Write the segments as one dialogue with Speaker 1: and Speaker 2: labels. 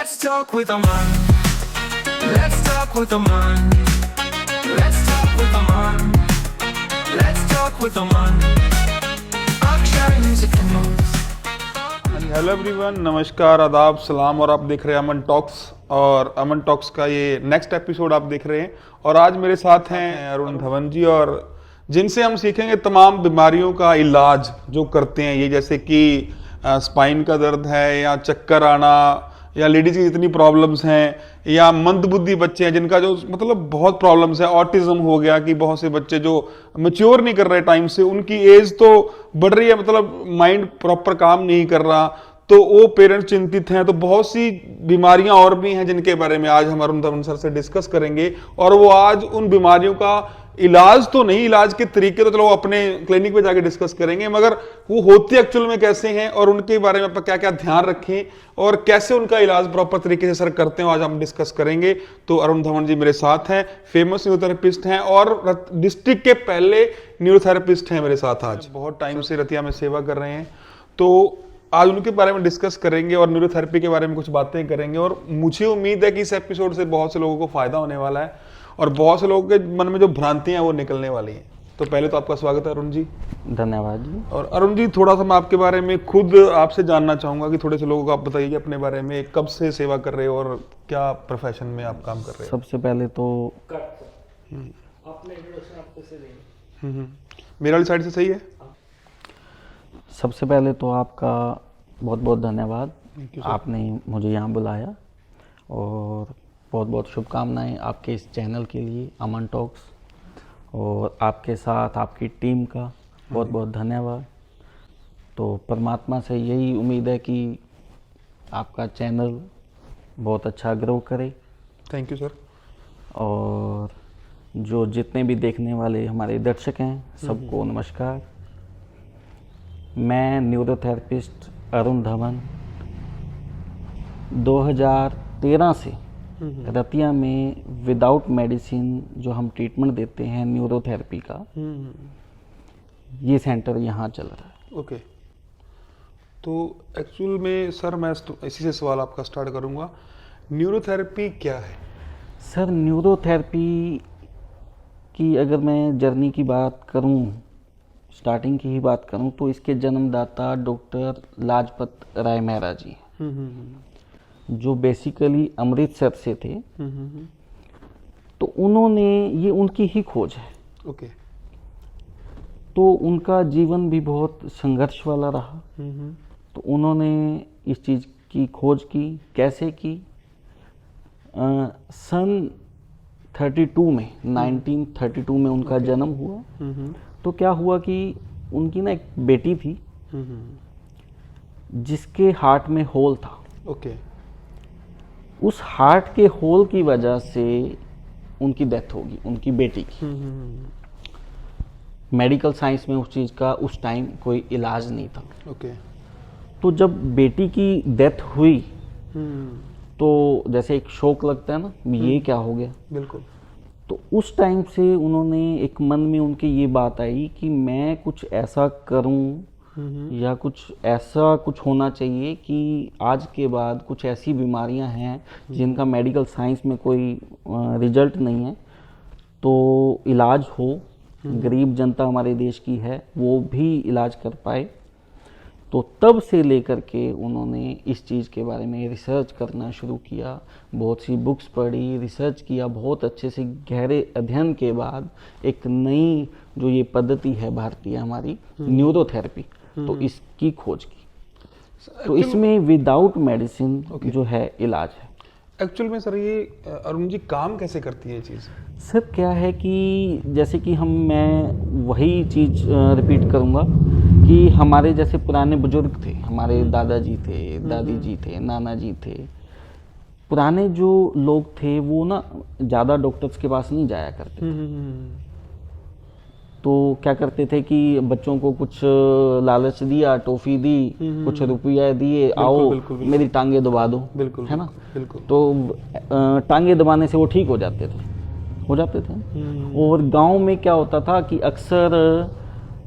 Speaker 1: Let's talk with Aman. Let's talk with Aman. Let's talk with Aman. Let's talk with Aman. Akshay Music and Moves.
Speaker 2: Hello everyone, नमस्कार, आदाब, सलाम। और आप देख रहे हैं अमन टॉक्स, और अमन टॉक्स का ये नेक्स्ट एपिसोड आप देख रहे हैं। और आज मेरे साथ हैं अरुण धवन जी, और जिनसे हम सीखेंगे तमाम बीमारियों का इलाज जो करते हैं ये, जैसे कि स्पाइन का दर्द है, या चक्कर आना, या लेडीज की जितनी प्रॉब्लम्स हैं, या मंदबुद्धि बच्चे हैं जिनका जो मतलब बहुत प्रॉब्लम्स है, ऑटिज्म हो गया कि बहुत से बच्चे जो मैच्योर नहीं कर रहे टाइम से, उनकी एज तो बढ़ रही है, मतलब माइंड प्रॉपर काम नहीं कर रहा, तो वो पेरेंट्स चिंतित हैं। तो बहुत सी बीमारियां और भी हैं जिनके बारे में आज हम अरुण धवन सर से डिस्कस करेंगे। और वो आज उन बीमारियों का इलाज तो नहीं, इलाज के तरीके तो चलो अपने क्लिनिक पे जाके डिस्कस करेंगे, मगर वो होते एक्चुअल में कैसे हैं और उनके बारे में क्या क्या ध्यान रखें और कैसे उनका इलाज प्रॉपर तरीके से सर करते हैं, आज हम डिस्कस करेंगे। तो अरुण धवन जी मेरे साथ हैं, फेमस न्यूरोथेरेपिस्ट हैं और डिस्ट्रिक्ट के पहले न्यूरोथेरेपिस्ट हैं मेरे साथ। आज बहुत टाइम से रतिया में सेवा कर रहे हैं, तो आज उनके बारे में डिस्कस करेंगे और न्यूरोथेरेपी के बारे में कुछ बातें करेंगे। और मुझे उम्मीद है कि इस एपिसोड से बहुत से लोगों को फायदा होने वाला है और बहुत से लोगों के मन में जो भ्रांतियां हैं वो निकलने वाली हैं। तो पहले तो आपका स्वागत है अरुण जी।
Speaker 3: धन्यवाद जी।
Speaker 2: और अरुण जी, थोड़ा सा मैं आपके बारे में खुद आपसे जानना चाहूंगा कि थोड़े से लोगों को आप बताइए अपने बारे में, कब से सेवा कर रहे हो और क्या प्रोफेशन में आप काम कर रहे हो।
Speaker 3: सबसे पहले तो
Speaker 2: मेरा वाली साइड से सही है।
Speaker 3: सबसे पहले तो आपका बहुत बहुत धन्यवाद, आपने मुझे यहाँ बुलाया, और बहुत बहुत शुभकामनाएं आपके इस चैनल के लिए, अमन टॉक्स, और आपके साथ आपकी टीम का बहुत बहुत धन्यवाद। तो परमात्मा से यही उम्मीद है कि आपका चैनल बहुत अच्छा ग्रो करे।
Speaker 2: Thank you sir.
Speaker 3: और जो जितने भी देखने वाले हमारे दर्शक हैं सबको नमस्कार। मैं न्यूरोथेरेपिस्ट अरुण धवन 2013 से रतिया में विदाउट मेडिसिन जो हम ट्रीटमेंट देते हैं न्यूरोथेरेपी का, ये सेंटर यहाँ चल रहा है।
Speaker 2: ओके, तो एक्चुअल में सर मैं इसी से सवाल आपका स्टार्ट करूँगा, न्यूरोथेरेपी क्या है?
Speaker 3: सर, न्यूरोथेरेपी की अगर मैं जर्नी की बात करूँ, स्टार्टिंग की ही बात करूं, तो इसके जन्मदाता डॉक्टर लाजपत राय मेहरा जी, जो बेसिकली अमृतसर से थे। तो उन्होंने, ये उनकी ही खोज है।
Speaker 2: ओके।
Speaker 3: तो उनका जीवन भी बहुत संघर्ष वाला रहा। तो उन्होंने इस चीज़ की खोज की। कैसे की? सन 32 में 1932 में उनका जन्म हुआ। तो क्या हुआ कि उनकी ना एक बेटी थी जिसके हार्ट में होल था।
Speaker 2: ओके।
Speaker 3: उस हार्ट के होल की वजह से उनकी डेथ होगी, उनकी बेटी की। मेडिकल साइंस में उस चीज़ का उस टाइम कोई इलाज नहीं था।
Speaker 2: ओके।
Speaker 3: तो जब बेटी की डेथ हुई तो जैसे एक शौक लगता है ना, ये क्या हो गया।
Speaker 2: बिल्कुल।
Speaker 3: तो उस टाइम से उन्होंने एक मन में उनके ये बात आई कि मैं कुछ ऐसा करूं या कुछ ऐसा कुछ होना चाहिए कि आज के बाद कुछ ऐसी बीमारियां हैं जिनका मेडिकल साइंस में कोई रिजल्ट नहीं है, तो इलाज हो, गरीब जनता हमारे देश की है, वो भी इलाज कर पाए। तो तब से लेकर के उन्होंने इस चीज़ के बारे में रिसर्च करना शुरू किया, बहुत सी बुक्स पढ़ी, रिसर्च किया, बहुत अच्छे से गहरे अध्ययन के बाद एक नई जो ये पद्धति है भारतीय हमारी न्यूरोथेरेपी, तो इसकी खोज की। तो इसमें विदाउट मेडिसिन जो है इलाज है।
Speaker 2: एक्चुअल में सर ये अरुण जी काम कैसे करती है ये चीज़?
Speaker 3: सर क्या है कि जैसे कि मैं वही चीज़ रिपीट करूँगा कि हमारे जैसे पुराने बुजुर्ग थे, हमारे दादाजी थे, दादी जी थे, नाना जी थे, पुराने जो लोग थे वो ना ज़्यादा डॉक्टर्स के पास नहीं जाया करते थे। तो क्या करते थे कि बच्चों को कुछ लालच दिया, टॉफी दी, कुछ रुपया दिए, आओ
Speaker 2: बिल्कुल।
Speaker 3: मेरी टांगे दबा दो,
Speaker 2: बिल्कुल,
Speaker 3: है ना।
Speaker 2: बिल्कुल।
Speaker 3: तो टांगे दबाने से वो ठीक हो जाते थे। और गांव में क्या होता था कि अक्सर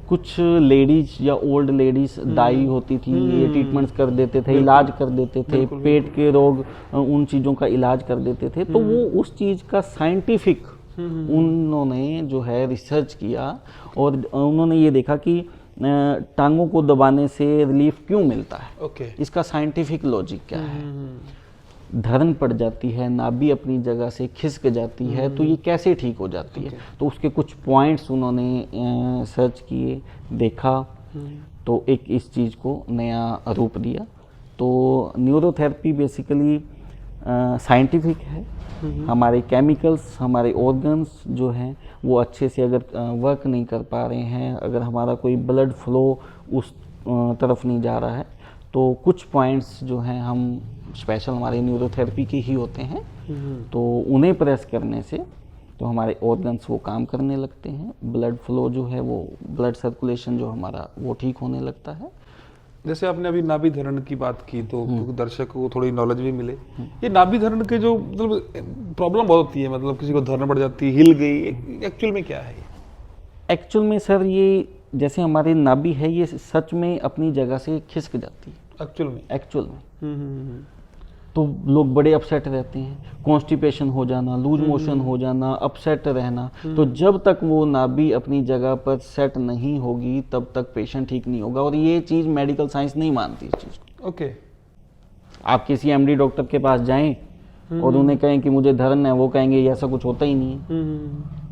Speaker 3: कुछ लेडीज या ओल्ड लेडीज दाई होती थी, ये ट्रीटमेंट्स कर देते थे, इलाज कर देते थे, पेट के रोग उन चीज़ों का इलाज कर देते थे। तो वो उस चीज़ का साइंटिफिक उन्होंने जो है रिसर्च किया और उन्होंने ये देखा कि टांगों को दबाने से रिलीफ क्यों मिलता है,
Speaker 2: ओके,
Speaker 3: इसका साइंटिफिक लॉजिक क्या है। धरन पड़ जाती है, नाभि अपनी जगह से खिसक जाती है, तो ये कैसे ठीक हो जाती है। तो उसके कुछ पॉइंट्स उन्होंने सर्च किए, देखा, तो एक इस चीज़ को नया रूप दिया। तो न्यूरोथेरेपी बेसिकली साइंटिफिक है। हमारे केमिकल्स, हमारे ऑर्गन्स जो हैं वो अच्छे से अगर वर्क नहीं कर पा रहे हैं, अगर हमारा कोई ब्लड फ्लो उस तरफ नहीं जा रहा है, तो कुछ पॉइंट्स जो हैं हम स्पेशल हमारे न्यूरोथेरेपी के ही होते हैं, तो उन्हें प्रेस करने से तो हमारे ऑर्गन्स वो काम करने लगते हैं, ब्लड फ्लो जो है वो ब्लड सर्कुलेशन जो हमारा वो ठीक होने लगता है।
Speaker 2: जैसे आपने अभी नाभि धरण की बात की, तो दर्शकों को थोड़ी नॉलेज भी मिले। ये नाभि धरण के जो मतलब प्रॉब्लम बहुत होती है, मतलब किसी को धरण पड़ जाती है, हिल गई, एक्चुअल में क्या है ये?
Speaker 3: एक्चुअल में सर ये जैसे हमारी नाभि है, ये सच में अपनी जगह से खिसक जाती है एक्चुअल में। तो लोग बड़े अपसेट रहते हैं, कॉन्स्टिपेशन हो जाना, लूज मोशन हो जाना, अपसेट रहना। तो जब तक वो नाभि अपनी जगह पर सेट नहीं होगी तब तक पेशेंट ठीक नहीं होगा। और ये चीज़ मेडिकल साइंस नहीं मानती इस चीज़ को।
Speaker 2: ओके,
Speaker 3: आप किसी एमडी डॉक्टर के पास जाएं और उन्हें कहें कि मुझे धरण है, वो कहेंगे ये ऐसा कुछ होता ही नहीं है,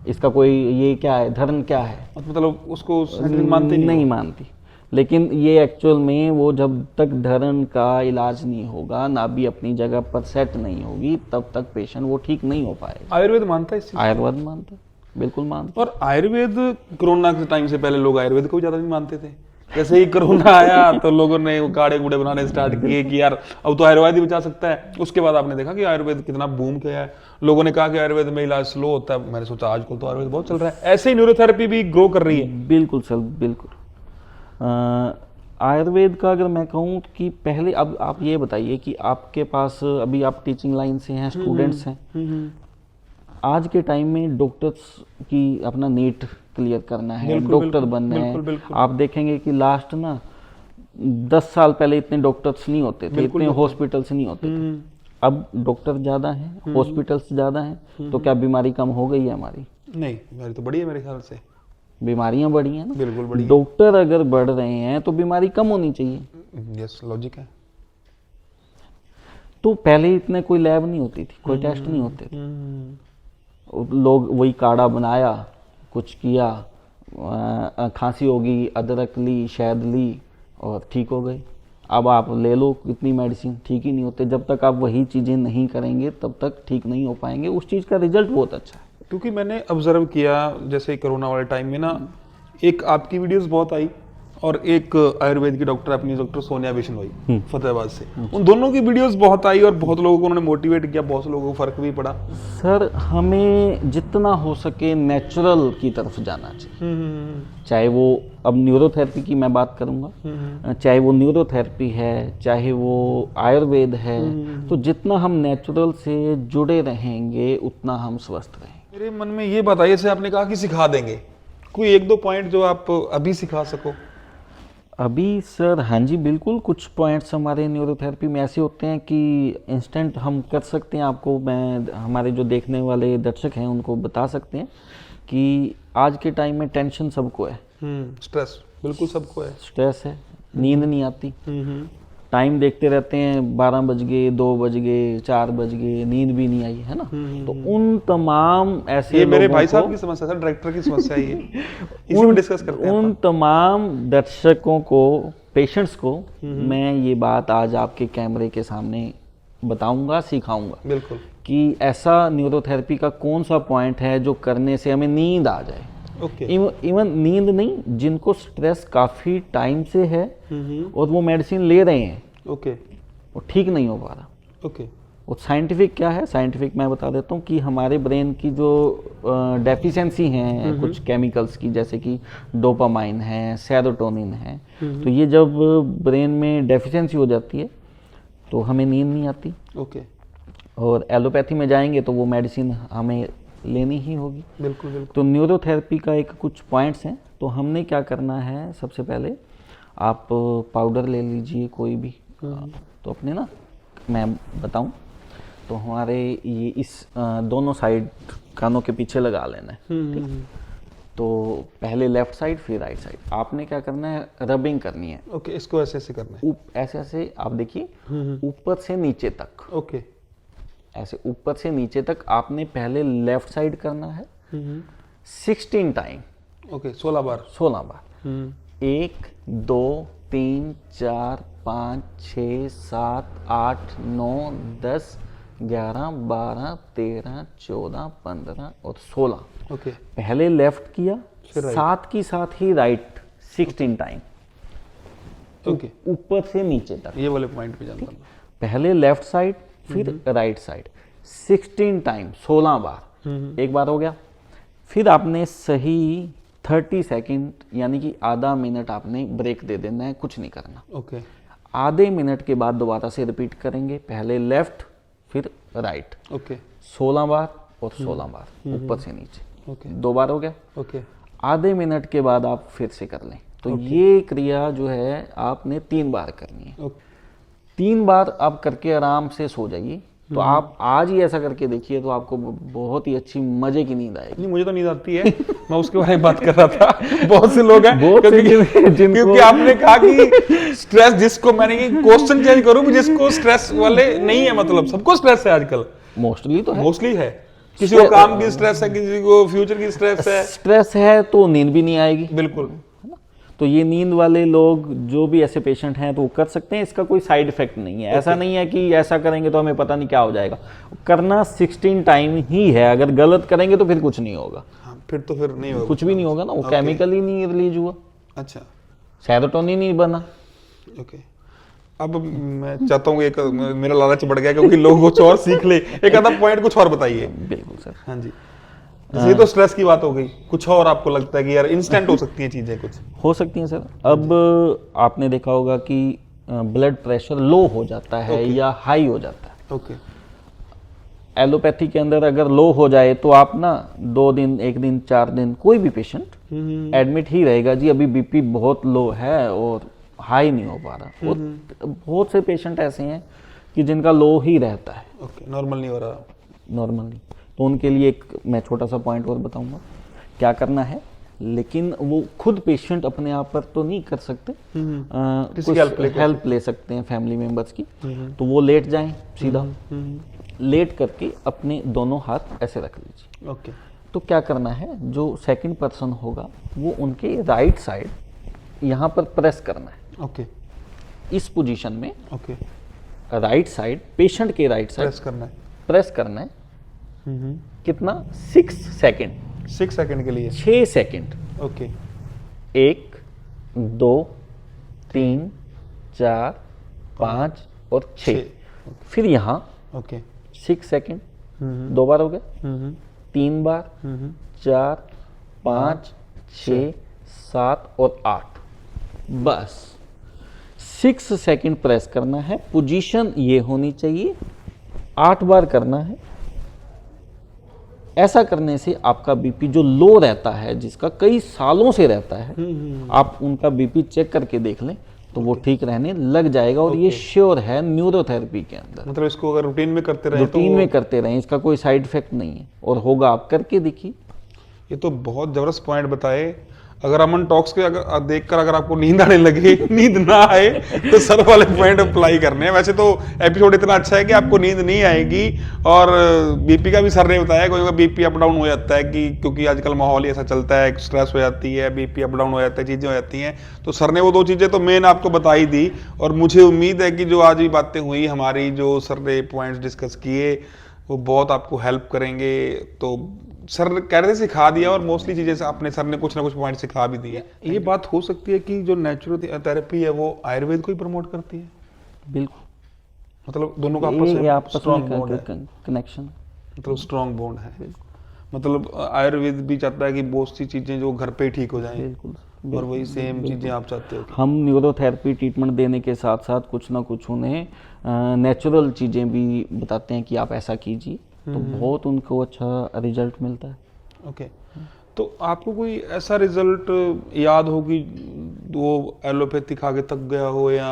Speaker 3: इसका कोई ये क्या है, धरण क्या है,
Speaker 2: मतलब उसको मानते
Speaker 3: नहीं मानती। लेकिन ये एक्चुअल में वो जब तक धरण का इलाज नहीं होगा, नाभि अपनी जगह पर सेट नहीं होगी, तब तक पेशेंट वो ठीक नहीं हो पाएगा।
Speaker 2: आयुर्वेद मानता है इस चीज़?
Speaker 3: आयुर्वेद मानता है, बिल्कुल मानता।
Speaker 2: और आयुर्वेद, कोरोना के टाइम से पहले लोग आयुर्वेद को ज़्यादा नहीं मानते थे। जैसे ही कोरोना आया तो लोगों ने वो काढ़े कूड़े बनाने स्टार्ट किए कि यार अब तो आयुर्वेद ही बचा सकता है। उसके बाद आपने देखा कि आयुर्वेद कितना बूम किया है। लोगों ने कहा कि आयुर्वेद में इलाज स्लो होता है, मैंने सोचा आजकल तो आयुर्वेद बहुत चल रहा है। ऐसे ही न्यूरोथेरेपी भी ग्रो कर रही है।
Speaker 3: बिल्कुल सर, बिल्कुल। आयुर्वेद का अगर मैं कहूँ कि पहले, अब आप ये बताइए कि आपके पास अभी आप टीचिंग लाइन से हैं, स्टूडेंट्स हैं, आज के टाइम में डॉक्टर्स की अपना नीट क्लियर करना है, डॉक्टर बनना है। आप देखेंगे कि लास्ट ना 10 साल पहले इतने डॉक्टर्स नहीं होते थे, इतने हॉस्पिटल्स नहीं होते थे। अब डॉक्टर ज़्यादा हैं, हॉस्पिटल्स ज़्यादा हैं, तो क्या बीमारी कम हो गई है हमारी?
Speaker 2: नहीं, बीमारी तो बढ़ी है मेरे ख्याल से।
Speaker 3: बीमारियां बढ़ी हैं ना,
Speaker 2: बिल्कुल बढ़ी।
Speaker 3: डॉक्टर अगर बढ़ रहे हैं तो बीमारी कम होनी चाहिए।
Speaker 2: यस, लॉजिक है।
Speaker 3: तो पहले इतने कोई लैब नहीं होती थी, कोई टेस्ट नहीं होते थे, लोग वही काढ़ा बनाया, कुछ किया, खांसी होगी, अदरक ली, शहद ली और ठीक हो गई। अब आप ले लो कितनी मेडिसिन, ठीक ही नहीं होते। जब तक आप वही चीज़ें नहीं करेंगे तब तक ठीक नहीं हो पाएंगे। उस चीज़ का रिजल्ट बहुत अच्छा है।
Speaker 2: क्योंकि मैंने ऑब्जर्व किया, जैसे कोरोना वाले टाइम में ना, एक आपकी वीडियोस बहुत आई और एक आयुर्वेद की डॉक्टर, अपनी डॉक्टर सोनिया बिश्नोई फतेहाबाद से, उन दोनों की वीडियोस बहुत आई और बहुत लोगों को उन्होंने मोटिवेट किया, बहुत लोगों को फर्क भी पड़ा।
Speaker 3: सर हमें जितना हो सके नेचुरल की तरफ जाना चाहिए। चाहे वो, अब न्यूरोथेरेपी की मैं बात करूंगा, चाहे वो न्यूरोथेरेपी है, चाहे वो आयुर्वेद है, तो जितना हम नेचुरल से जुड़े रहेंगे उतना हम स्वस्थ रहेंगे।
Speaker 2: मेरे मन में ये बात आई, जैसे आपने कहा कि सिखा देंगे, कोई एक दो पॉइंट जो आप अभी सिखा सको?
Speaker 3: अभी सर हाँ जी बिल्कुल, कुछ पॉइंट्स हमारे न्यूरोथेरेपी में ऐसे होते हैं कि इंस्टेंट हम कर सकते हैं। आपको मैं, हमारे जो देखने वाले दर्शक हैं उनको बता सकते हैं कि आज के टाइम में टेंशन सबको है,
Speaker 2: स्ट्रेस बिल्कुल सबको है,
Speaker 3: स्ट्रेस है, नींद नहीं आती, टाइम देखते रहते हैं, 12 बज गए, 2 बज गए, 4 बज गए, नींद भी नहीं आई, है ना। तो उन तमाम ऐसे,
Speaker 2: ये मेरे भाई साहब की समस्या है, डायरेक्टर की समस्या है, ये इसी में डिस्कस करते हैं।
Speaker 3: उन तमाम दर्शकों को, पेशेंट्स को मैं ये बात आज आपके कैमरे के सामने बताऊंगा, सिखाऊंगा
Speaker 2: बिल्कुल
Speaker 3: कि ऐसा न्यूरोथेरेपी का कौन सा पॉइंट है जो करने से हमें नींद आ जाए। इवन नींद नहीं, जिनको स्ट्रेस काफी टाइम से है और वो मेडिसिन ले रहे हैं, वो ठीक नहीं हो पा रहा। और साइंटिफिक क्या है, साइंटिफिक मैं बता देता हूँ कि हमारे ब्रेन की जो डेफिशिएंसी है कुछ केमिकल्स की, जैसे कि डोपामाइन है, सेरोटोनिन है, तो ये जब ब्रेन में डेफिशिएंसी हो जाती है तो हमें नींद नहीं आती। और एलोपैथी में जाएंगे तो वो मेडिसिन हमें लेनी ही होगी।
Speaker 2: बिल्कुल बिल्कुल।
Speaker 3: तो न्यूरोथेरेपी का एक कुछ पॉइंट्स हैं। तो हमने क्या करना है, सबसे पहले आप पाउडर ले लीजिए कोई भी। तो अपने ना, मैं बताऊं तो हमारे ये इस दोनों साइड कानों के पीछे लगा लेना है। ठीक? तो पहले लेफ्ट साइड फिर राइट साइड। आपने क्या करना है, रबिंग करनी है।
Speaker 2: ओके, इसको ऐसे ऐसे करना है।
Speaker 3: ऐसे ऐसे आप देखिए, ऊपर से नीचे तक,
Speaker 2: ओके,
Speaker 3: ऐसे ऊपर से नीचे तक आपने पहले लेफ्ट साइड करना है 16 टाइम।
Speaker 2: ओके, 16 बार।
Speaker 3: 16 बार। 1 2 3 4 5 6 7 8 9 10 11 12 13 14 15 और 16।
Speaker 2: ओके,
Speaker 3: पहले लेफ्ट किया,
Speaker 2: फिर right।
Speaker 3: साथ की साथ ही राइट 16 टाइम,
Speaker 2: ओके,
Speaker 3: ऊपर से नीचे तक।
Speaker 2: ये वाले पॉइंट पे जानता हूँ।
Speaker 3: पहले लेफ्ट साइड फिर राइट साइड 16 टाइम, 16 बार। एक बार हो गया। फिर आपने सही 30 सेकंड यानी कि आधा मिनट आपने ब्रेक दे देना है, कुछ नहीं करना।
Speaker 2: ओके,
Speaker 3: आधे मिनट के बाद दोबारा से रिपीट करेंगे, पहले लेफ्ट फिर राइट,
Speaker 2: ओके,
Speaker 3: 16 बार और 16 बार ऊपर से नीचे।
Speaker 2: ओके,
Speaker 3: 2 बार हो गया।
Speaker 2: ओके,
Speaker 3: आधे मिनट के बाद आप फिर से कर लें। तो ये क्रिया जो है आपने 3 बार करनी है।
Speaker 2: ओके।
Speaker 3: 3 बार आप करके आराम से सो जाइए। तो आप आज ही ऐसा करके देखिए, तो आपको बहुत ही अच्छी मजे की नींद आएगी।
Speaker 2: नहीं, मुझे तो नींद आती है। मैं उसके बारे में बात कर रहा था। बहुत से लोग हैं
Speaker 3: बहुत से
Speaker 2: क्योंकि आपने कहा कि स्ट्रेस, जिसको मैंने क्वेश्चन चेंज करूं कि जिसको स्ट्रेस वाले नहीं है, मतलब सबको स्ट्रेस है आजकल।
Speaker 3: मोस्टली तो है।
Speaker 2: मोस्टली है। किसी को काम की स्ट्रेस है, किसी को फ्यूचर की स्ट्रेस है।
Speaker 3: स्ट्रेस है तो नींद भी नहीं आएगी।
Speaker 2: बिल्कुल।
Speaker 3: तो ये नींद वाले लोग जो भी ऐसे पेशेंट हैं तो वो कर सकते हैं। इसका कोई साइड इफेक्ट नहीं है। ऐसा नहीं है कि ऐसा करेंगे तो हमें पता नहीं क्या हो जाएगा। करना 16 टाइम ही है। अगर गलत करेंगे तो फिर कुछ नहीं होगा।
Speaker 2: हाँ, फिर नहीं होगा,
Speaker 3: कुछ भी नहीं होगा ना। वो केमिकल ही नहीं रिलीज हुआ,
Speaker 2: अच्छा,
Speaker 3: सेरोटोनिन नहीं बना।
Speaker 2: ओके। अब मैं चाहता हूँ, एक मेरा लालच बढ़ गया क्योंकि लोग कुछ और सीख ले। एक आधा पॉइंट कुछ और बताइए।
Speaker 3: बिल्कुल सर।
Speaker 2: हाँ जी। ये तो स्ट्रेस की बात हो गई, कुछ और आपको लगता है कि यार इंस्टेंट हो सकती हैं चीजें? कुछ
Speaker 3: हो सकती हैं सर। अब आपने देखा होगा कि ब्लड प्रेशर लो हो जाता है या हाई हो जाता है।
Speaker 2: ओके।
Speaker 3: एलोपैथी के अंदर अगर लो हो जाए तो आप ना 2 दिन, 1 दिन, 4 दिन कोई भी पेशेंट एडमिट ही रहेगा। जी अभी बीपी बहुत लो है और हाई नहीं हो पा रहा। और बहुत से पेशेंट ऐसे हैं कि जिनका लो ही रहता है,
Speaker 2: ओके, नॉर्मल नहीं हो रहा।
Speaker 3: नॉर्मल नहीं। तो उनके लिए एक मैं छोटा सा पॉइंट और बताऊंगा क्या करना है। लेकिन वो खुद पेशेंट अपने आप पर तो नहीं कर सकते,
Speaker 2: किसी
Speaker 3: कुछ हेल्प ले सकते हैं फैमिली मेंबर्स की। तो वो लेट जाएं सीधा, लेट करके अपने दोनों हाथ ऐसे रख लीजिए।
Speaker 2: ओके।
Speaker 3: तो क्या करना है, जो सेकंड पर्सन होगा वो उनके राइट साइड यहाँ पर प्रेस करना है।
Speaker 2: ओके,
Speaker 3: इस पोजीशन में
Speaker 2: ओके,
Speaker 3: राइट साइड, पेशेंट के राइट साइड
Speaker 2: प्रेस करना है।
Speaker 3: प्रेस करना है। कितना? 6 सेकंड।
Speaker 2: 6 सेकंड के लिए?
Speaker 3: 6 सेकंड।
Speaker 2: ओके।
Speaker 3: 1 2 3 4 5 और 6। फिर यहाँ
Speaker 2: ओके।
Speaker 3: 6 सेकंड, 2 बार हो गए, 3 बार, 4 5 6 7 और 8। बस 6 सेकंड प्रेस करना है। पोजीशन ये होनी चाहिए। 8 बार करना है। ऐसा करने से आपका बीपी जो लो रहता है, जिसका कई सालों से रहता है, आप उनका बीपी चेक करके देख लें तो वो ठीक रहने लग जाएगा। और ये श्योर है न्यूरोथेरेपी के अंदर।
Speaker 2: मतलब इसको अगर रूटीन में करते रहे,
Speaker 3: रूटीन में करते रहें, इसका कोई साइड इफेक्ट नहीं है और होगा। आप करके देखिए।
Speaker 2: ये तो बहुत जबरदस्त पॉइंट बताए। अगर अमन टॉक्स के अगर देखकर अगर आपको नींद आने लगे, नींद ना आए, तो सर वाले पॉइंट अप्लाई करने हैं। वैसे तो एपिसोड इतना अच्छा है कि आपको नींद नहीं आएगी। और बीपी का भी सर ने बताया, कोई बीपी अप डाउन हो जाता है कि क्योंकि आजकल माहौल ही ऐसा चलता है, स्ट्रेस हो जाती है, बीपी अप डाउन हो जाता है, चीज़ें हो जाती हैं। तो सर ने वो 2 चीज़ें तो मेन आपको बताई दी। और मुझे उम्मीद है कि जो आज भी बातें हुई हमारी, जो सर ने पॉइंट्स डिस्कस किए, वो बहुत आपको हेल्प करेंगे। तो सर कह रहे थे सिखा दिया, और मोस्टली चीजें से अपने सर ने कुछ ना कुछ पॉइंट सिखा भी दिए। ये बात हो सकती है कि जो नेचुरल थेरेपी है वो आयुर्वेद को ही प्रमोट करती है?
Speaker 3: बिल्कुल।
Speaker 2: मतलब दोनों का
Speaker 3: आपस
Speaker 2: स्ट्रॉन्ग
Speaker 3: में
Speaker 2: बॉन्ड है,
Speaker 3: कनेक्शन,
Speaker 2: मतलब स्ट्रॉन्ग बॉन्ड है। मतलब आयुर्वेद भी चाहता है कि बहुत सी चीजें जो घर पे ठीक हो जाएं।
Speaker 3: बिल्कुल।
Speaker 2: और वही सेम चीजें आप चाहते हो?
Speaker 3: हम न्यूरोथेरेपी ट्रीटमेंट देने के साथ साथ कुछ ना कुछ उन्हें नेचुरल चीज़ें भी बताते हैं कि आप ऐसा कीजिए तो बहुत उनको अच्छा रिजल्ट मिलता है।
Speaker 2: ओके, तो आपको कोई ऐसा रिजल्ट याद हो कि वो एलोपैथी खा के थक गया हो या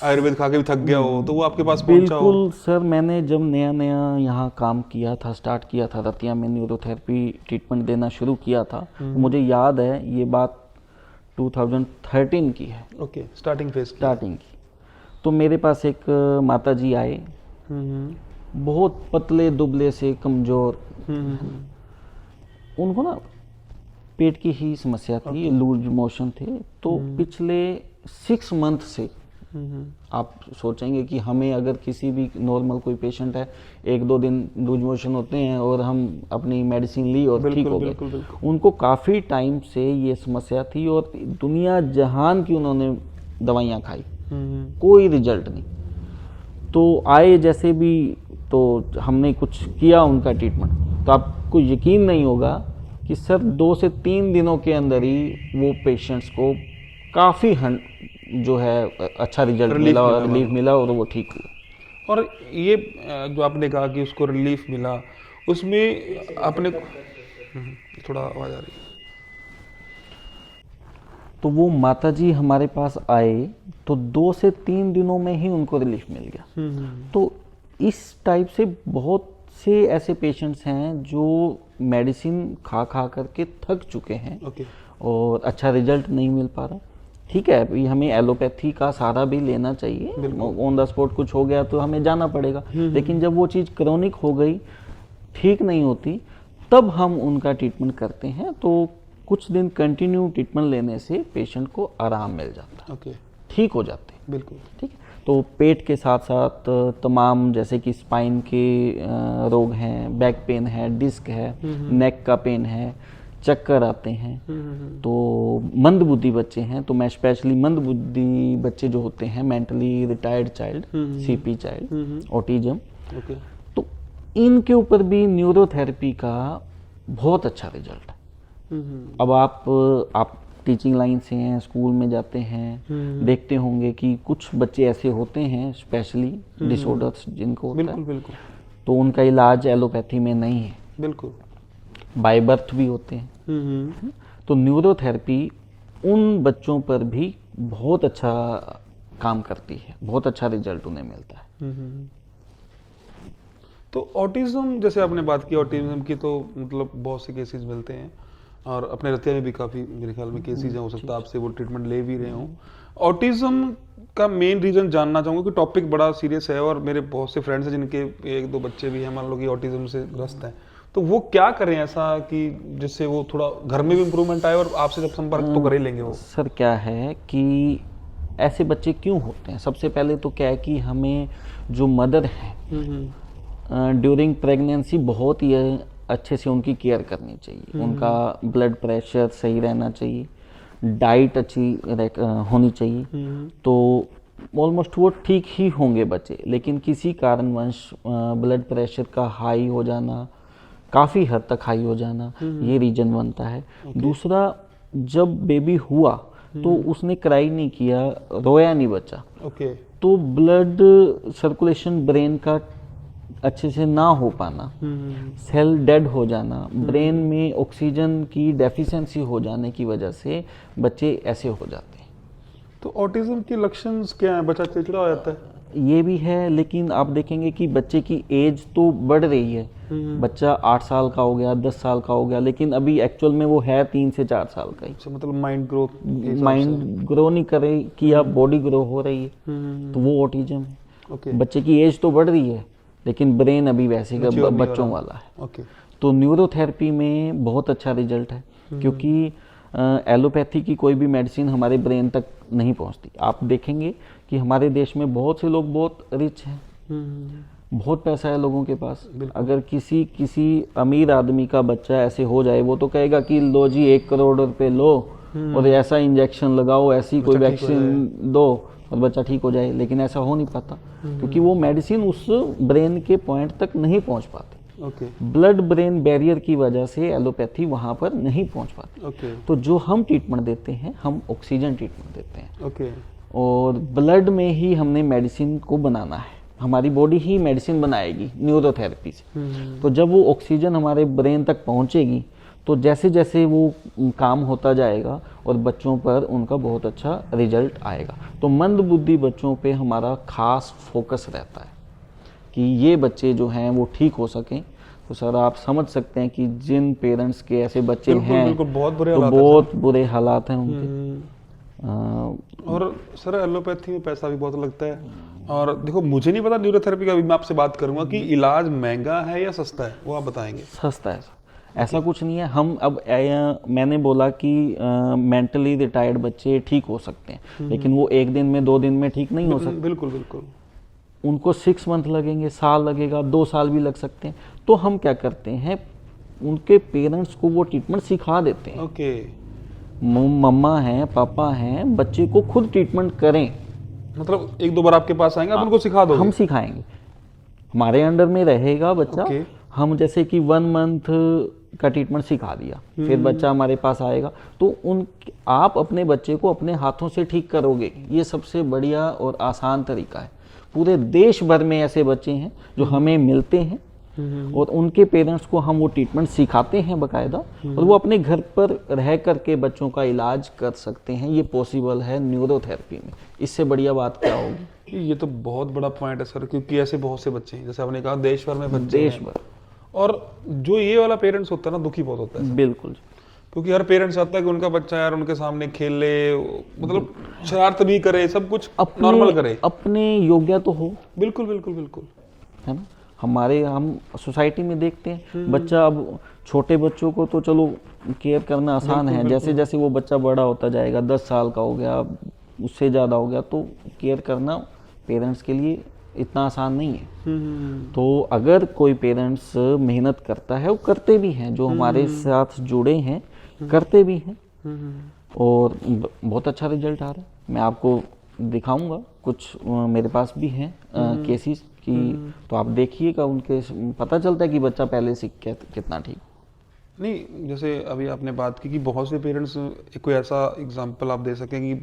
Speaker 2: आयुर्वेद खा के भी थक गया हो, तो वो आपके पास पहुंचा हो?
Speaker 3: बिल्कुल सर, मैंने जब नया नया यहाँ काम किया था, स्टार्ट किया था रतिया में न्यूरोथेरेपी ट्रीटमेंट देना शुरू किया था, तो मुझे याद है ये बात 2013 की है।
Speaker 2: ओके, स्टार्टिंग फेज
Speaker 3: स्टार्टिंग की। तो मेरे पास एक माता जी आए, बहुत पतले दुबले से, कमज़ोर। उनको ना पेट की ही समस्या थी, लूज मोशन थे। तो पिछले 6 मंथ से, आप सोचेंगे कि हमें अगर किसी भी नॉर्मल कोई पेशेंट है, 1-2 दिन लूज मोशन होते हैं और हम अपनी मेडिसिन ली और ठीक हो गए, उनको काफ़ी टाइम से ये समस्या थी और दुनिया जहान की उन्होंने दवाइयाँ खाई, कोई रिजल्ट नहीं। तो आए जैसे भी, तो हमने कुछ किया उनका ट्रीटमेंट, तो आपको यकीन नहीं होगा कि सर 2 से 3 दिनों के अंदर ही वो पेशेंट्स को काफ़ी जो है अच्छा रिजल्ट मिला और रिलीफ मिला और वो ठीक हुआ।
Speaker 2: और ये जो आपने कहा कि उसको रिलीफ मिला, उसमें आपने थोड़ा आवाज आ रही है।
Speaker 3: तो वो माता जी हमारे पास आए तो 2 से 3 दिनों में ही उनको रिलीफ मिल गया। तो इस टाइप से बहुत से ऐसे पेशेंट्स हैं जो मेडिसिन खा खा करके थक चुके हैं और अच्छा रिजल्ट नहीं मिल पा रहा। ठीक है, अभी हमें एलोपैथी का सहारा भी लेना चाहिए, ऑन द स्पॉट कुछ हो गया तो हमें जाना पड़ेगा, लेकिन जब वो चीज़ क्रोनिक हो गई, ठीक नहीं होती, तब हम उनका ट्रीटमेंट करते हैं। तो कुछ दिन कंटिन्यू ट्रीटमेंट लेने से पेशेंट को आराम मिल जाता है, ठीक हो जाते हैं।
Speaker 2: बिल्कुल
Speaker 3: ठीक है। तो पेट के साथ साथ तमाम, जैसे कि स्पाइन के रोग हैं, बैक पेन है, डिस्क है, नेक का पेन है, चक्कर आते हैं, तो मंदबुद्धि बच्चे हैं, तो मैं स्पेशली मंदबुद्धि बच्चे जो होते हैं, mentally retired child, CP child, autism, तो इनके ऊपर भी न्यूरोथेरेपी का बहुत अच्छा रिजल्ट है। अब आप टीचिंग लाइन से हैं, स्कूल में जाते हैं, देखते होंगे कि कुछ बच्चे ऐसे होते हैं स्पेशली डिसऑर्डर्स जिनको होता है,
Speaker 2: बिल्कुल,
Speaker 3: तो उनका इलाज एलोपैथी में नहीं है,
Speaker 2: बिल्कुल,
Speaker 3: बाय बर्थ भी होते हैं। तो न्यूरोथेरेपी उन बच्चों पर भी बहुत अच्छा काम करती है, बहुत अच्छा रिजल्ट उन्हें मिलता है।
Speaker 2: तो ऑटिज्म, जैसे आपने बात की ऑटिज्म की, तो मतलब बहुत से केसेस मिलते हैं और अपने रतिया में भी काफ़ी मेरे ख्याल में केसेस हैं, हो सकता है आपसे वो ट्रीटमेंट ले भी रहे हों। ऑटिज्म का मेन रीज़न जानना चाहूँगा कि टॉपिक बड़ा सीरियस है और मेरे बहुत से फ्रेंड्स हैं जिनके 1-2 बच्चे भी हैं, मान लो कि ऑटिज्म से ग्रस्त हैं, तो वो क्या करें ऐसा कि जिससे वो थोड़ा घर में भी इम्प्रूवमेंट आए और आपसे जब संपर्क तो कर ही लेंगे वो?
Speaker 3: सर क्या है कि ऐसे बच्चे क्यों होते हैं, सबसे पहले तो क्या है कि हमें जो मदर है ड्यूरिंग प्रेगनेंसी बहुत ही अच्छे से उनकी केयर करनी चाहिए। उनका ब्लड प्रेशर सही रहना चाहिए, डाइट अच्छी होनी चाहिए, तो ऑलमोस्ट वो ठीक ही होंगे बच्चे। लेकिन किसी कारणवश ब्लड प्रेशर का हाई हो जाना, काफ़ी हद तक हाई हो जाना, ये रीजन बनता है। दूसरा, जब बेबी हुआ तो उसने क्राई नहीं किया, रोया नहीं बच्चा, तो ब्लड सर्कुलेशन ब्रेन का अच्छे से ना हो पाना, सेल डेड हो जाना, ब्रेन में ऑक्सीजन की डेफिशिएंसी हो जाने की वजह से बच्चे ऐसे हो जाते हैं।
Speaker 2: तो ऑटिज्म के लक्षण क्या हैं? बच्चा चिड़चिड़ा हो जाता है?
Speaker 3: ये भी है, लेकिन आप देखेंगे कि बच्चे की एज तो बढ़ रही है, बच्चा 8 साल का हो गया, 10 साल का हो गया, लेकिन अभी एक्चुअल में वो है 3 से 4 साल का ही।
Speaker 2: मतलब माइंड
Speaker 3: ग्रो नहीं कर रही कि अब बॉडी ग्रो हो रही है, तो वो ऑटिज्म है। बच्चे की एज तो बढ़ रही है, लेकिन ब्रेन अभी वैसे का बच्चों वाला है। तो न्यूरोथेरेपी में बहुत अच्छा रिजल्ट है, क्योंकि एलोपैथी की कोई भी मेडिसिन हमारे ब्रेन तक नहीं पहुंचती। आप देखेंगे कि हमारे देश में बहुत से लोग बहुत रिच हैं, बहुत पैसा है लोगों के पास। अगर किसी अमीर आदमी का बच्चा ऐसे हो जाए, वो तो कहेगा कि लो जी 1 करोड़ रुपए लो और ऐसा इंजेक्शन लगाओ, ऐसी कोई वैक्सीन दो और बच्चा ठीक हो जाए। लेकिन ऐसा हो नहीं पाता, क्योंकि वो मेडिसिन उस ब्रेन के पॉइंट तक नहीं पहुंच पाती। ब्लड ब्रेन बैरियर की वजह से एलोपैथी वहां पर नहीं पहुंच पाती। तो जो हम ट्रीटमेंट देते हैं, हम ऑक्सीजन ट्रीटमेंट देते हैं, और ब्लड में ही हमने मेडिसिन को बनाना है। हमारी बॉडी ही मेडिसिन बनाएगी न्यूरोथेरेपी से। तो जब वो ऑक्सीजन हमारे ब्रेन तक पहुंचेगी तो जैसे जैसे वो काम होता जाएगा और बच्चों पर उनका बहुत अच्छा रिजल्ट आएगा। तो मंद बुद्धि बच्चों पे हमारा खास फोकस रहता है कि ये बच्चे जो हैं वो ठीक हो सकें। तो सर आप समझ सकते हैं कि जिन पेरेंट्स के ऐसे बच्चे हैं
Speaker 2: बिल्कुल बहुत बुरे
Speaker 3: तो
Speaker 2: हालात हैं
Speaker 3: बहुत बुरे हालात हैं उनके।
Speaker 2: और सर एलोपैथी में पैसा भी बहुत लगता है। और देखो मुझे नहीं पता न्यूरोथेरेपी का, अभी मैं आपसे बात करूंगा कि इलाज महंगा है या सस्ता है, वो आप बताएंगे।
Speaker 3: सस्ता है सर, ऐसा कुछ नहीं है। हम अब मैंने बोला कि मेंटली रिटायर्ड बच्चे ठीक हो सकते हैं, लेकिन वो 1 दिन में 2 दिन में ठीक नहीं हो सकते।
Speaker 2: बिल्कुल बिल्कुल।
Speaker 3: उनको 6 मंथ लगेंगे, साल लगेगा, 2 साल भी लग सकते हैं। तो हम क्या करते हैं, उनके पेरेंट्स को वो ट्रीटमेंट सिखा देते हैं।
Speaker 2: ओके।
Speaker 3: मम्मा हैं, पापा हैं, बच्चे को खुद ट्रीटमेंट करें।
Speaker 2: मतलब 1-2 बार आपके पास आएंगे, आप उनको सिखा दोगे?
Speaker 3: हम सिखाएंगे, हमारे अंडर में रहेगा बच्चा।
Speaker 2: ओके।
Speaker 3: हम जैसे कि 1 मंथ का ट्रीटमेंट सिखा दिया, फिर बच्चा हमारे पास आएगा तो आप अपने बच्चे को अपने हाथों से ठीक करोगे। ये सबसे बढ़िया और आसान तरीका है। पूरे देश भर में ऐसे बच्चे हैं जो हमें मिलते हैं और उनके पेरेंट्स को हम वो ट्रीटमेंट सिखाते हैं बाकायदा, और वो अपने घर पर रह करके बच्चों का इलाज कर सकते हैं। ये पॉसिबल है न्यूरोथेरेपी में, इससे बढ़िया बात क्या होगी।
Speaker 2: ये तो बहुत बड़ा पॉइंट है सर, क्योंकि ऐसे बहुत से बच्चे हैं, जैसे आपने कहा देश भर में बच्चे
Speaker 3: देश
Speaker 2: हैं।
Speaker 3: भर।
Speaker 2: और जो ये वाला पेरेंट्स होता है ना, दुखी बहुत होता है सर।
Speaker 3: बिल्कुल,
Speaker 2: क्योंकि हर पेरेंट्स चाहता है कि उनका बच्चा यार उनके सामने खेले, मतलब शरारत भी करे, सब कुछ नॉर्मल करे,
Speaker 3: अपने योग्य तो हो।
Speaker 2: बिल्कुल बिल्कुल बिल्कुल,
Speaker 3: है ना। हम सोसाइटी में देखते हैं बच्चा, अब छोटे बच्चों को तो चलो केयर करना आसान है, जैसे जैसे वो बच्चा बड़ा होता जाएगा, 10 साल का हो गया, उससे ज़्यादा हो गया, तो केयर करना पेरेंट्स के लिए इतना आसान नहीं है। तो अगर कोई पेरेंट्स मेहनत करता है, वो करते भी हैं, जो हमारे साथ जुड़े हैं करते भी हैं, और बहुत अच्छा रिजल्ट आ रहा है। मैं आपको दिखाऊंगा, कुछ मेरे पास भी हैं केसेस की, तो आप देखिएगा, उनके पता चलता है कि बच्चा पहले से कितना ठीक।
Speaker 2: नहीं, जैसे अभी आपने बात की कि बहुत से पेरेंट्स, कोई ऐसा एग्जांपल आप दे सकें कि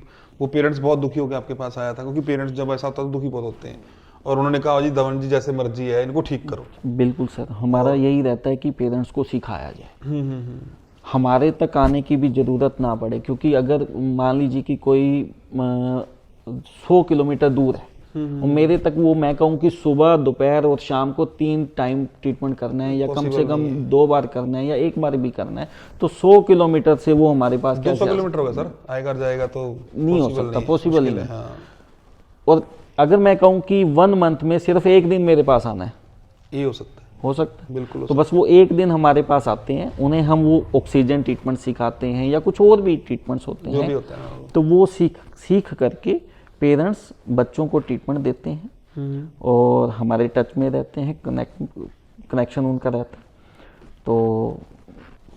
Speaker 2: वो पेरेंट्स बहुत दुखी होकर आपके पास आया था, क्योंकि पेरेंट्स जब ऐसा होता है तो दुखी बहुत होते हैं, और उन्होंने कहा जी धवन जी जैसे मर्जी है, इनको ठीक करो। बिल्कुल
Speaker 3: सर, हमारा यही रहता है कि पेरेंट्स को सिखाया जाए, हमारे तक आने की भी ज़रूरत ना पड़े। क्योंकि अगर मान लीजिए कि कोई 100 किलोमीटर दूर है और मेरे तक वो, मैं कहूँ कि सुबह, दोपहर और शाम को 3 टाइम ट्रीटमेंट करना है, या कम से कम 2 बार करना है, या 1 बार भी करना है, तो 100 किलोमीटर से वो हमारे पास
Speaker 2: 200 किलोमीटर होगा सर, आएगा जाएगा तो
Speaker 3: नहीं हो सकता, पॉसिबल ही नहीं। और अगर मैं कहूँ कि 1 मंथ में सिर्फ 1 दिन मेरे पास आना है, ये हो सकता है बिल्कुल। तो बस वो 1 दिन हमारे पास आते हैं, उन्हें हम वो ऑक्सीजन ट्रीटमेंट सिखाते हैं, या कुछ और भी ट्रीटमेंट्स होते हैं, तो वो सीख करके पेरेंट्स बच्चों को ट्रीटमेंट देते हैं और हमारे टच में रहते हैं, कनेक्शन उनका रहता है, तो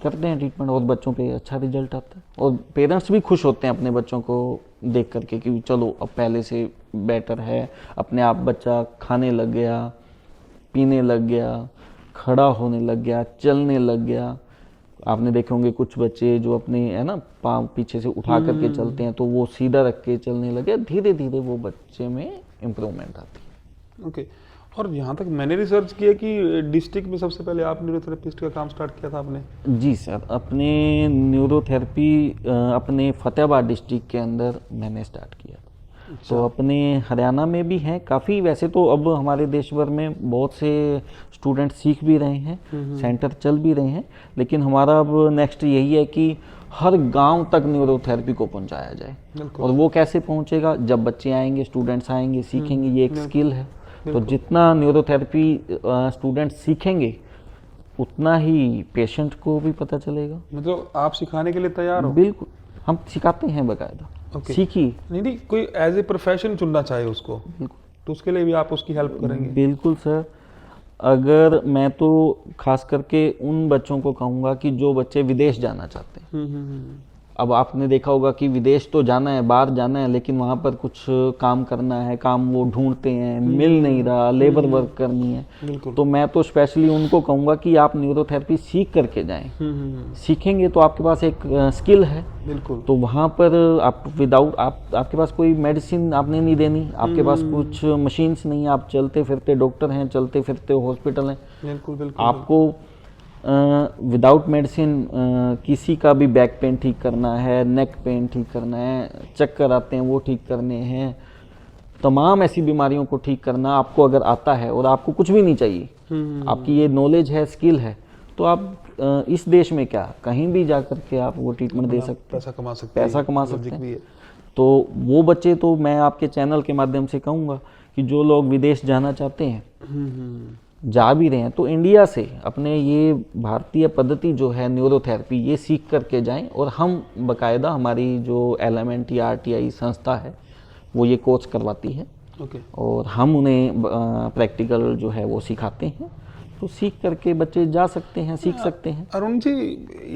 Speaker 3: करते हैं ट्रीटमेंट, और बच्चों पे अच्छा रिजल्ट आता है, और पेरेंट्स भी खुश होते हैं अपने बच्चों को देख करके कि चलो अब पहले से बेटर है, अपने आप बच्चा खाने लग गया, पीने लग गया, खड़ा होने लग गया, चलने लग गया। आपने देखे होंगे कुछ बच्चे जो अपने, है ना, पाँव पीछे से उठा करके चलते हैं, तो वो सीधा रख के चलने लगे, धीरे धीरे वो बच्चे में इम्प्रूवमेंट आती है।
Speaker 2: ओके। और यहाँ तक मैंने रिसर्च किया कि डिस्ट्रिक्ट में सबसे पहले आप न्यूरोथेरेपिस्ट का काम स्टार्ट किया था आपने?
Speaker 3: जी सर, अपने न्यूरोथेरेपी अपने फतेहाबाद डिस्ट्रिक्ट के अंदर मैंने स्टार्ट किया। तो अपने हरियाणा में भी हैं काफ़ी, वैसे तो अब हमारे देश भर में बहुत से स्टूडेंट सीख भी रहे हैं, सेंटर चल भी रहे हैं, लेकिन हमारा अब नेक्स्ट यही है कि हर गांव तक न्यूरोथेरेपी को पहुंचाया जाए। और वो कैसे पहुंचेगा, जब बच्चे आएंगे, स्टूडेंट्स आएंगे, सीखेंगे, ये एक स्किल है। तो जितना न्यूरोथेरेपी स्टूडेंट सीखेंगे उतना ही पेशेंट को भी पता चलेगा।
Speaker 2: मतलब आप सिखाने के लिए तैयार हो?
Speaker 3: बिल्कुल, हम सिखाते हैं बाकायदा। सीखिए,
Speaker 2: नहीं कोई एज ए प्रोफेशन चुनना चाहे उसको, तो उसके लिए भी आप उसकी हेल्प करेंगे?
Speaker 3: बिल्कुल सर, अगर मैं तो खास करके उन बच्चों को कहूँगा कि जो बच्चे विदेश जाना चाहते हैं, अब आपने देखा होगा कि विदेश तो जाना है, बाहर जाना है, लेकिन वहाँ पर कुछ काम करना है, काम वो ढूंढते हैं, मिल नहीं रहा, लेबर वर्क करनी है।
Speaker 2: बिल्कुल।
Speaker 3: तो मैं तो स्पेशली उनको कहूँगा कि आप न्यूरोथेरेपी सीख करके जाएं। सीखेंगे तो आपके पास एक स्किल है,
Speaker 2: बिल्कुल।
Speaker 3: तो वहाँ पर आप विदाउट आपके पास कोई मेडिसिन आपने नहीं देनी, आपके पास कुछ मशीन्स नहीं, आप चलते फिरते डॉक्टर हैं, चलते फिरते हॉस्पिटल हैं।
Speaker 2: बिल्कुल बिल्कुल।
Speaker 3: आपको विदाउट मेडिसिन किसी का भी बैक पेन ठीक करना है, नेक पेन ठीक करना है, चक्कर आते हैं वो ठीक करने हैं, तमाम ऐसी बीमारियों को ठीक करना आपको अगर आता है और आपको कुछ भी नहीं चाहिए, आपकी ये नॉलेज है, स्किल है, तो आप इस देश में क्या कहीं भी जा करके आप वो ट्रीटमेंट दे सकते हैं,
Speaker 2: पैसा कमा सकते हैं।
Speaker 3: पैसा कमा सकते
Speaker 2: लॉजिक भी
Speaker 3: हैं।
Speaker 2: है।
Speaker 3: तो वो बच्चे तो मैं आपके चैनल के माध्यम से कहूँगा कि जो लोग विदेश जाना चाहते हैं, जा भी रहे हैं, तो इंडिया से अपने ये भारतीय पद्धति जो है न्यूरोथेरेपी, ये सीख करके जाएं। और हम बकायदा हमारी जो LMNT RTI संस्था है वो ये कोर्स करवाती है,
Speaker 2: ओके।
Speaker 3: और हम उन्हें प्रैक्टिकल जो है वो सिखाते हैं। तो सीख करके बच्चे जा सकते हैं, सीख सकते हैं।
Speaker 2: अरुण जी,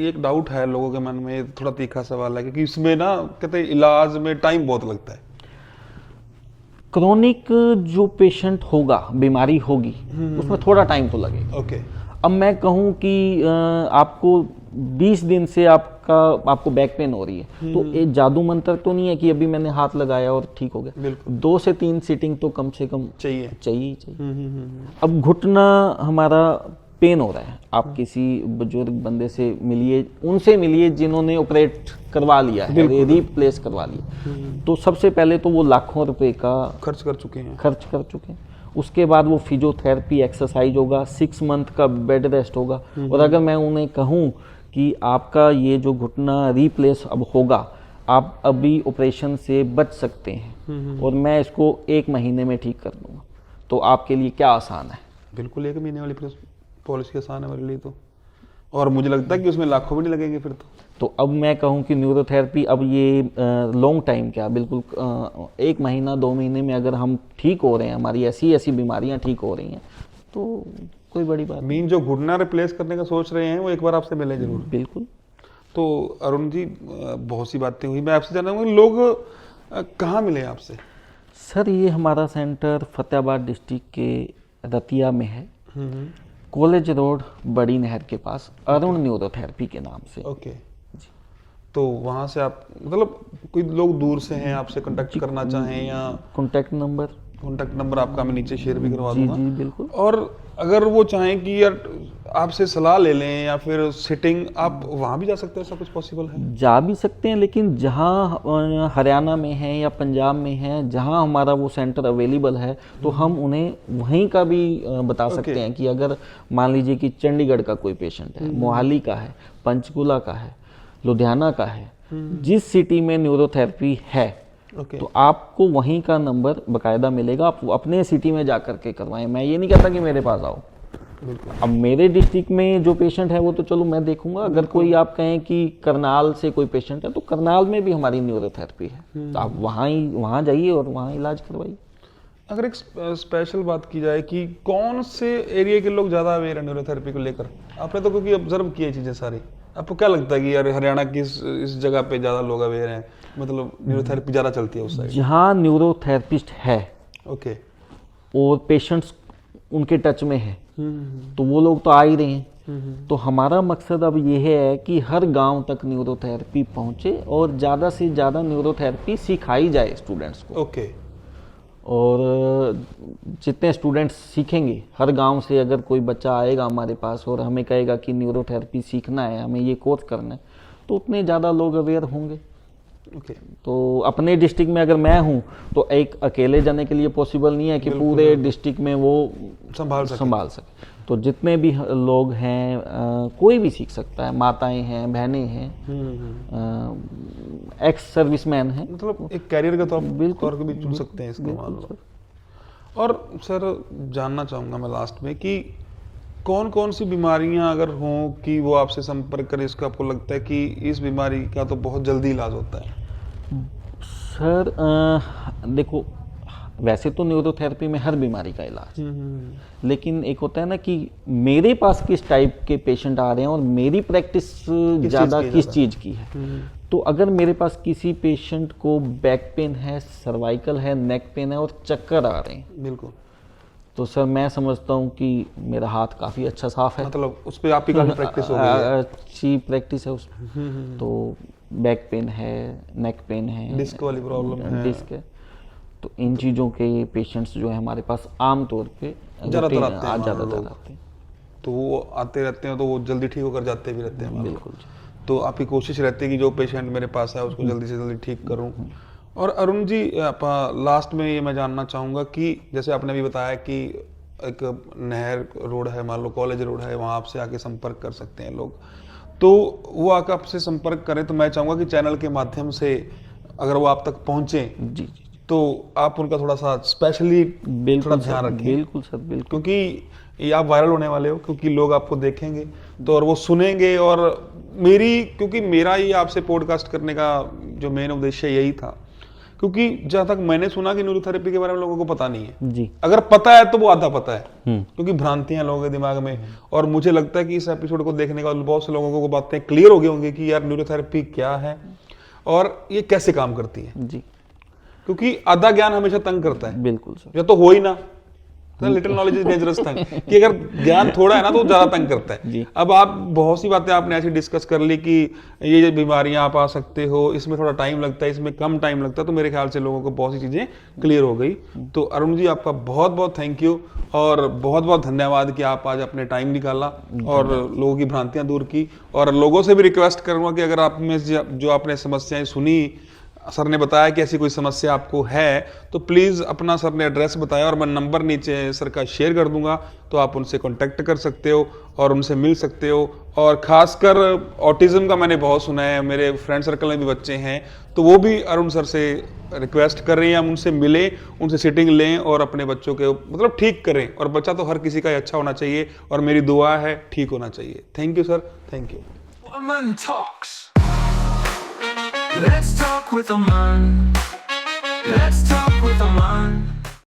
Speaker 2: एक डाउट है लोगों के मन में, थोड़ा तीखा सवाल है, क्योंकि इसमें ना कहते हैं इलाज में टाइम बहुत लगता है।
Speaker 3: क्रोनिक जो पेशेंट होगा, बीमारी होगी, उसमें थोड़ा टाइम तो लगेगा।
Speaker 2: ओके।
Speaker 3: अब मैं कहूँ कि आपको 20 दिन से आपको बैक पेन हो रही है, तो ये जादू मंत्र तो नहीं है कि अभी मैंने हाथ लगाया और ठीक हो गया।
Speaker 2: बिल्कुल।
Speaker 3: 2 से 3 सीटिंग तो कम से कम
Speaker 2: चाहिए।
Speaker 3: चाहिए। अब घुटना हमारा पेन हो रहा है, आप किसी बुजुर्ग बंदे से मिलिए, उनसे मिलिए जिन्होंने ऑपरेट करवा लिया है, रिप्लेस करवा लिया, तो सबसे पहले तो वो लाखों रुपए का
Speaker 2: खर्च कर चुके हैं।
Speaker 3: उसके बाद वो फिजियोथेरेपी एक्सरसाइज होगा, 6 मंथ का बेड रेस्ट होगा। और अगर मैं उन्हें कहूँ कि आपका ये जो घुटना रिप्लेस अब होगा, आप अभी ऑपरेशन से बच सकते हैं और मैं इसको 1 महीने में ठीक कर दूंगा, तो आपके लिए क्या आसान है?
Speaker 2: बिल्कुल, 1 महीने वाली पॉलिसी आसान है मेरे लिए तो, और मुझे लगता है कि उसमें लाखों भी नहीं लगेंगे फिर तो।
Speaker 3: अब मैं कहूँ कि न्यूरोथेरेपी अब ये लॉन्ग टाइम क्या, बिल्कुल 1 महीना 2 महीने में अगर हम ठीक हो रहे हैं, हमारी ऐसी बीमारियां ठीक हो रही हैं, तो कोई बड़ी बात
Speaker 2: मीन जो घुटना रिप्लेस करने का सोच रहे हैं वो एक बार आपसे मिले जरूर।
Speaker 3: बिल्कुल।
Speaker 2: तो अरुण जी, बहुत सी बातें हुई, मैं आपसे जानना चाहूँगा लोग कहाँ मिले आपसे?
Speaker 3: सर, ये हमारा सेंटर फतेहाबाद डिस्ट्रिक्ट के रतिया में है, कॉलेज रोड, बड़ी नहर के पास, अरुण न्यूरोथेरेपी के नाम से।
Speaker 2: ओके। तो वहाँ से आप, मतलब कोई लोग दूर से हैं, आपसे कांटेक्ट करना चाहें, या
Speaker 3: कॉन्टैक्ट नंबर
Speaker 2: आपका मैं नीचे शेयर भी करवा
Speaker 3: जी
Speaker 2: दूंगा।
Speaker 3: जी बिल्कुल।
Speaker 2: और अगर वो चाहें कि यार आपसे सलाह ले लें या फिर सिटिंग, आप वहाँ भी जा सकते हैं, ऐसा कुछ पॉसिबल है?
Speaker 3: जा भी सकते हैं, लेकिन जहाँ हरियाणा में है या पंजाब में है, जहाँ हमारा वो सेंटर अवेलेबल है, तो हम उन्हें वहीं का भी बता सकते हैं कि अगर मान लीजिए कि चंडीगढ़ का कोई पेशेंट है, मोहाली का है, पंचकुला का है, लुधियाना का है, जिस सिटी में न्यूरोथेरेपी है, तो आपको वहीं का नंबर बकायदा मिलेगा। आप अपने सिटी में जा कर के करवाएं। मैं ये नहीं कहता कि मेरे पास आओ। अब मेरे डिस्ट्रिक्ट में जो पेशेंट है वो तो चलो मैं देखूंगा, अगर कोई आप कहें कि करनाल से कोई पेशेंट है, तो करनाल में भी हमारी न्यूरोथेरेपी है, तो आप वहाँ जाइए और वहाँ इलाज करवाइए।
Speaker 2: अगर एक स्पेशल बात की जाए कि कौन से एरिया के लोग ज़्यादा अवेयर है न्यूरोथेरेपी को लेकर, आपने तो क्योंकि ऑब्जर्व किया चीज़ें सारी, आपको क्या लगता है कि यार हरियाणा की इस जगह पे ज़्यादा लोग अवेयर हैं, मतलब न्यूरोथेरेपी ज़्यादा चलती है उस साइड?
Speaker 3: जहाँ न्यूरोथेरेपिस्ट है,
Speaker 2: ओके,
Speaker 3: और पेशेंट्स उनके टच में है, तो वो लोग तो आ ही रहे हैं। तो हमारा मकसद अब ये है कि हर गांव तक न्यूरोथेरेपी पहुंचे और ज़्यादा से ज़्यादा न्यूरोथेरेपी सिखाई जाए स्टूडेंट्स को।
Speaker 2: ओके।
Speaker 3: और जितने स्टूडेंट्स सीखेंगे, हर गांव से अगर कोई बच्चा आएगा हमारे पास और हमें कहेगा कि न्यूरोथेरेपी सीखना है, हमें ये कोर्स करना है, तो उतने ज़्यादा लोग अवेयर होंगे।
Speaker 2: ओके।
Speaker 3: तो अपने डिस्ट्रिक्ट में अगर मैं हूँ, तो एक अकेले जाने के लिए पॉसिबल नहीं है कि पूरे डिस्ट्रिक्ट में वो संभाल सके। तो जितने भी लोग हैं, कोई भी सीख सकता है, माताएं हैं, बहनें हैं, एक्स सर्विसमैन हैं,
Speaker 2: मतलब एक कैरियर का तौर पर भी चुन सकते हैं इसको, मान लो। और सर, जानना चाहूँगा मैं लास्ट में कि कौन कौन सी बीमारियां अगर हों कि वो आपसे संपर्क करें, इसका आपको लगता है कि इस बीमारी का तो बहुत जल्दी इलाज होता है?
Speaker 3: सर देखो, वैसे तो न्यूरोथेरेपी में हर बीमारी का इलाज है, लेकिन एक होता है ना कि मेरे पास किस टाइप के पेशेंट आ रहे हैं और मेरी प्रैक्टिस ज़्यादा किस चीज़ की है। तो अगर मेरे पास किसी पेशेंट को बैक पेन है, सर्वाइकल है, नेक पेन है और चक्कर आ रहे हैं,
Speaker 2: बिल्कुल,
Speaker 3: तो सर मैं समझता हूँ कि मेरा हाथ काफ़ी अच्छा साफ है,
Speaker 2: मतलब उस पर आप ही का प्रैक्टिस हो गई है।
Speaker 3: अच्छी प्रैक्टिस है उसमें। तो बैक पेन है, नेक पेन है,
Speaker 2: डिस्क वाली प्रॉब्लम है,
Speaker 3: डिस्क है, तो इन चीज़ों के पेशेंट्स जो है हमारे पास आम तौर पे
Speaker 2: ज़्यादातर आते हैं,
Speaker 3: ज़्यादातर आते हैं।
Speaker 2: तो वो आते रहते हैं, तो वो जल्दी ठीक होकर जाते भी रहते हैं।
Speaker 3: बिल्कुल।
Speaker 2: तो आपकी कोशिश रहती है कि जो पेशेंट मेरे पास है उसको जल्दी से जल्दी ठीक करूं। और अरुण जी, लास्ट में ये मैं जानना चाहूँगा कि जैसे आपने अभी बताया कि एक नहर रोड है, मान लो कॉलेज रोड है, वहाँ आपसे आके संपर्क कर सकते हैं लोग, तो वो आकर आपसे संपर्क करें तो मैं चाहूँगा कि चैनल के माध्यम से अगर वो आप तक पहुँचे
Speaker 3: जी,
Speaker 2: तो आप उनका थोड़ा सा स्पेशली थोड़ा ध्यान
Speaker 3: सर,
Speaker 2: रखें,
Speaker 3: बिल्कुल सर, बिल्कुल।
Speaker 2: क्योंकि ये आप वायरल होने वाले हो, क्योंकि लोग आपको देखेंगे तो और वो सुनेंगे। और क्योंकि मेरा ये आपसे पॉडकास्ट करने का जो मेन उद्देश्य यही था, क्योंकि जहाँ तक मैंने सुना कि न्यूरोथेरेपी के बारे में लोगों को पता नहीं है।
Speaker 3: जी।
Speaker 2: अगर पता है तो वो आधा पता है, क्योंकि भ्रांतियां लोगों के दिमाग में। और मुझे लगता है कि इस एपिसोड को देखने के बाद बहुत से लोगों को बातें क्लियर हो गई होंगी कि यार न्यूरोथेरेपी क्या है और ये कैसे काम करती है।
Speaker 3: जी,
Speaker 2: क्योंकि आधा ज्ञान हमेशा तंग करता है,
Speaker 3: बिल्कुल सर।
Speaker 2: या तो हो ही ना, little knowledge is dangerous thing, कि अगर ज्ञान थोड़ा है ना तो वो ज्यादा तंग करता है।
Speaker 3: जी।
Speaker 2: अब आप बहुत सी बातें आपने ऐसी डिस्कस कर ली कि ये जो बीमारियां आप आ सकते हो, इसमें थोड़ा टाइम लगता है, इसमें कम टाइम लगता है, तो मेरे ख्याल से लोगों को बहुत सी चीजें क्लियर हो गई। तो अरुण जी, आपका बहुत बहुत थैंक यू और बहुत बहुत धन्यवाद कि आप आज अपने टाइम निकाला और लोगों की भ्रांतियां दूर की। और लोगों से भी रिक्वेस्ट करूंगा कि अगर आप में जो आपने समस्याएं सुनी, सर ने बताया कि ऐसी कोई समस्या आपको है, तो प्लीज़ अपना सर ने एड्रेस बताया और मैं नंबर नीचे सर का शेयर कर दूंगा, तो आप उनसे कांटेक्ट कर सकते हो और उनसे मिल सकते हो। और ख़ासकर ऑटिज़म का मैंने बहुत सुना है, मेरे फ्रेंड सर्कल में भी बच्चे हैं, तो वो भी अरुण सर से रिक्वेस्ट कर रहे हैं हम उनसे मिलें, उनसे सिटिंग लें और अपने बच्चों के मतलब ठीक करें। और बच्चा तो हर किसी का ही अच्छा होना चाहिए और मेरी दुआ है ठीक होना चाहिए। Thank you sir, thank you.
Speaker 1: Woman Talks. Let's talk with a man. Let's talk with a man.